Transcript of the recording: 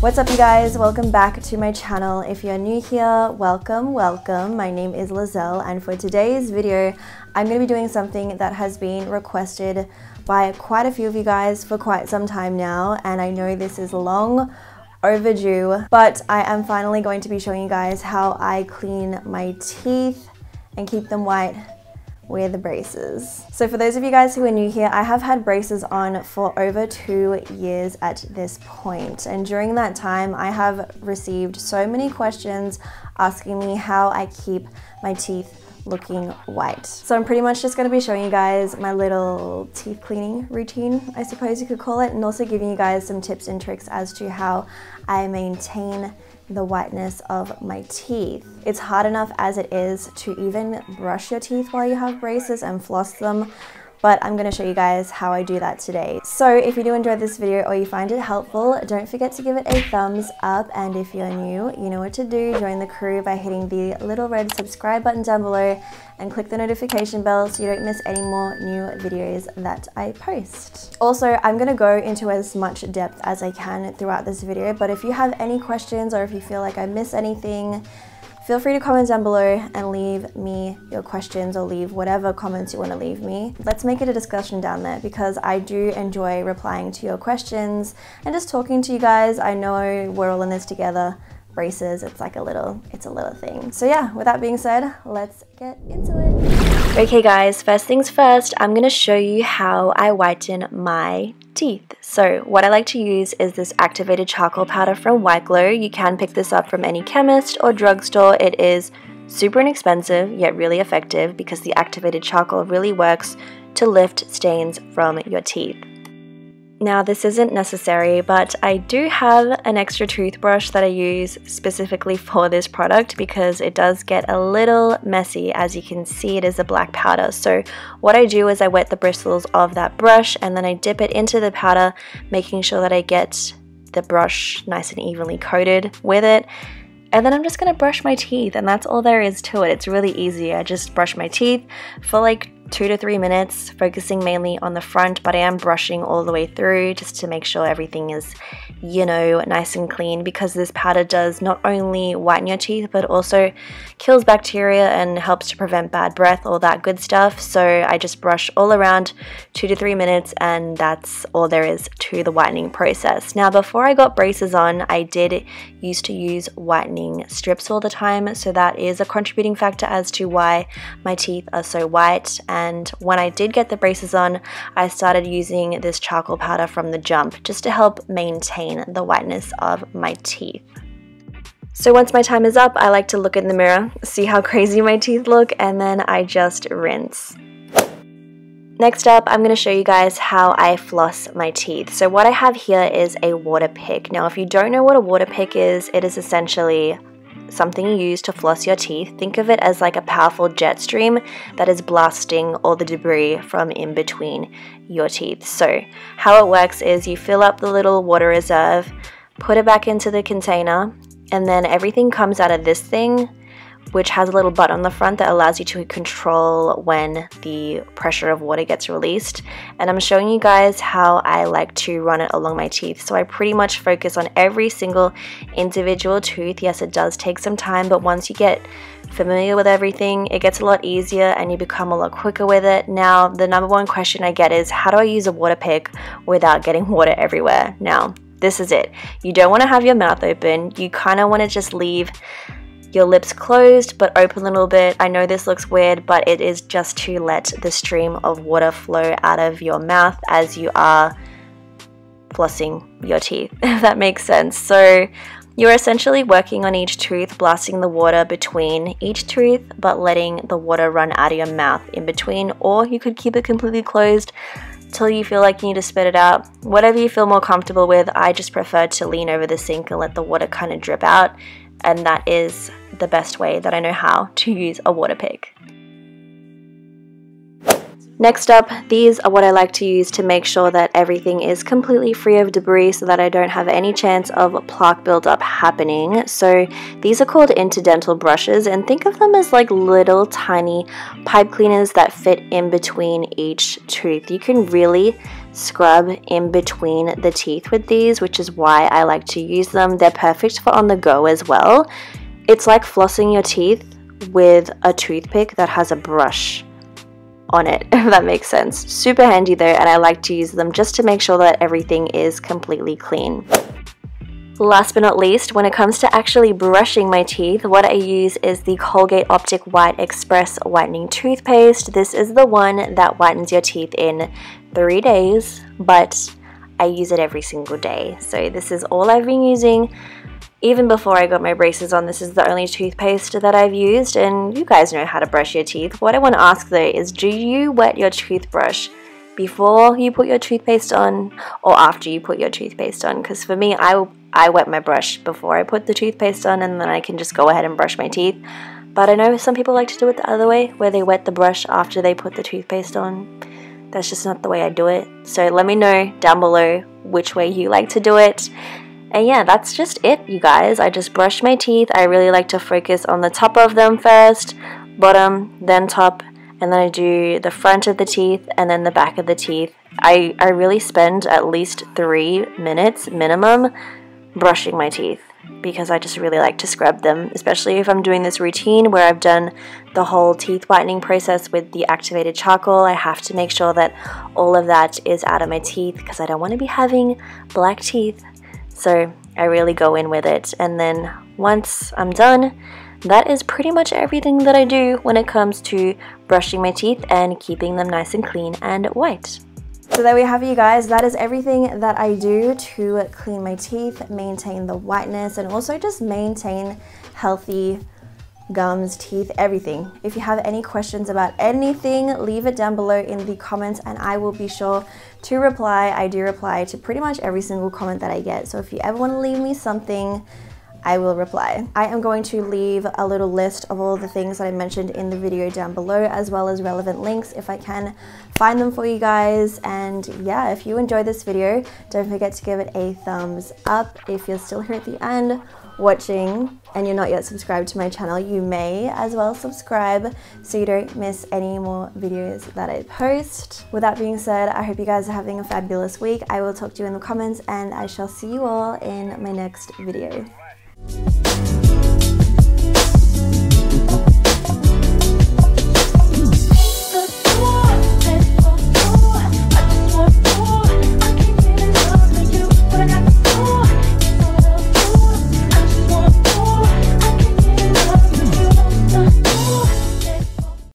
What's up, you guys? Welcome back to my channel. If you're new here, welcome. My name is Leizel, and for today's video I'm going to be doing something that has been requested by quite a few of you guys for quite some time now, and I know this is long overdue, but I am finally going to be showing you guys how I clean my teeth and keep them white with braces. So for those of you guys who are new here, I have had braces on for over 2 years at this point, and during that time I have received so many questions asking me how I keep my teeth looking white. So I'm pretty much just going to be showing you guys my little teeth cleaning routine, I suppose you could call it, and also giving you guys some tips and tricks as to how I maintain the whiteness of my teeth. It's hard enough as it is to even brush your teeth while you have braces and floss them, but I'm going to show you guys how I do that today. So if you do enjoy this video or you find it helpful, don't forget to give it a thumbs up, and if you're new, you know what to do. Join the crew by hitting the little red subscribe button down below and click the notification bell so you don't miss any more new videos that I post. Also, I'm going to go into as much depth as I can throughout this video, but if you have any questions or if you feel like I miss anything, feel free to comment down below and leave me your questions, or leave whatever comments you want to leave me. Let's make it a discussion down there, because I do enjoy replying to your questions and just talking to you guys. I know we're all in this together. Braces, it's a little thing. So yeah, with that being said, let's get into it. Okay guys, first things first, I'm going to show you how I whiten my teeth. So what I like to use is this activated charcoal powder from White Glow. You can pick this up from any chemist or drugstore. It is super inexpensive yet really effective, because the activated charcoal really works to lift stains from your teeth. Now this isn't necessary, but I do have an extra toothbrush that I use specifically for this product, because it does get a little messy. As you can see, it is a black powder. So what I do is I wet the bristles of that brush and then I dip it into the powder, making sure that I get the brush nice and evenly coated with it. And then I'm just going to brush my teeth, and that's all there is to it. It's really easy. I just brush my teeth for like 2 to 3 minutes, focusing mainly on the front, but I am brushing all the way through just to make sure everything is, you know, nice and clean, because this powder does not only whiten your teeth but also kills bacteria and helps to prevent bad breath, all that good stuff. So I just brush all around 2 to 3 minutes, and that's all there is to the whitening process. Now before I got braces on, I did used to use whitening strips all the time, so that is a contributing factor as to why my teeth are so white. And when I did get the braces on, I started using this charcoal powder from the jump just to help maintain the whiteness of my teeth. So once my time is up, I like to look in the mirror, see how crazy my teeth look, and then I just rinse. Next up, I'm going to show you guys how I floss my teeth. So what I have here is a water pick. Now if you don't know what a water pick is, it is essentially something you use to floss your teeth. Think of it as like a powerful jet stream that is blasting all the debris from in between your teeth. So how it works is you fill up the little water reserve, put it back into the container, and then everything comes out of this thing, which has a little button on the front that allows you to control when the pressure of water gets released. And I'm showing you guys how I like to run it along my teeth. So I pretty much focus on every single individual tooth. Yes, it does take some time, but once you get familiar with everything, it gets a lot easier and you become a lot quicker with it. Now, the number one question I get is, how do I use a water pick without getting water everywhere? Now, this is it. You don't want to have your mouth open. You kind of want to just leave your lips closed but open a little bit. I know this looks weird, but it is just to let the stream of water flow out of your mouth as you are flossing your teeth, if that makes sense. So you're essentially working on each tooth, blasting the water between each tooth, but letting the water run out of your mouth in between, or you could keep it completely closed till you feel like you need to spit it out. Whatever you feel more comfortable with. I just prefer to lean over the sink and let the water kind of drip out, and that is the best way that I know how to use a water pick. Next up, these are what I like to use to make sure that everything is completely free of debris so that I don't have any chance of plaque buildup happening. So these are called Interdental Brushes, and think of them as like little tiny pipe cleaners that fit in between each tooth. You can really scrub in between the teeth with these, which is why I like to use them. They're perfect for on the go as well. It's like flossing your teeth with a toothpick that has a brush on it, if that makes sense. Super handy though, and I like to use them just to make sure that everything is completely clean. Last but not least, when it comes to actually brushing my teeth, what I use is the Colgate Optic White Express Whitening Toothpaste. This is the one that whitens your teeth in 3 days, but I use it every single day. So this is all I've been using. Even before I got my braces on, this is the only toothpaste that I've used, and you guys know how to brush your teeth. What I want to ask though is, do you wet your toothbrush before you put your toothpaste on or after you put your toothpaste on? Because for me, I wet my brush before I put the toothpaste on, and then I can just go ahead and brush my teeth. But I know some people like to do it the other way, where they wet the brush after they put the toothpaste on. That's just not the way I do it. So let me know down below which way you like to do it. And yeah, that's just it, you guys. I just brush my teeth. I really like to focus on the top of them first, bottom, then top, and then I do the front of the teeth and then the back of the teeth. I really spend at least 3 minutes minimum brushing my teeth because I just really like to scrub them, especially if I'm doing this routine where I've done the whole teeth whitening process with the activated charcoal. I have to make sure that all of that is out of my teeth because I don't want to be having black teeth. So I really go in with it, and then once I'm done, that is pretty much everything that I do when it comes to brushing my teeth and keeping them nice and clean and white. So there we have it, you guys. That is everything that I do to clean my teeth, maintain the whiteness, and also just maintain healthy gums, teeth, everything. If you have any questions about anything, leave it down below in the comments and I will be sure to reply. I do reply to pretty much every single comment that I get. So if you ever want to leave me something, I will reply. I am going to leave a little list of all the things that I mentioned in the video down below, as well as relevant links if I can find them for you guys. And yeah, if you enjoyed this video, don't forget to give it a thumbs up. If you're still here at the end watching and you're not yet subscribed to my channel, you may as well subscribe so you don't miss any more videos that I post. With that being said, I hope you guys are having a fabulous week. I will talk to you in the comments and I shall see you all in my next video.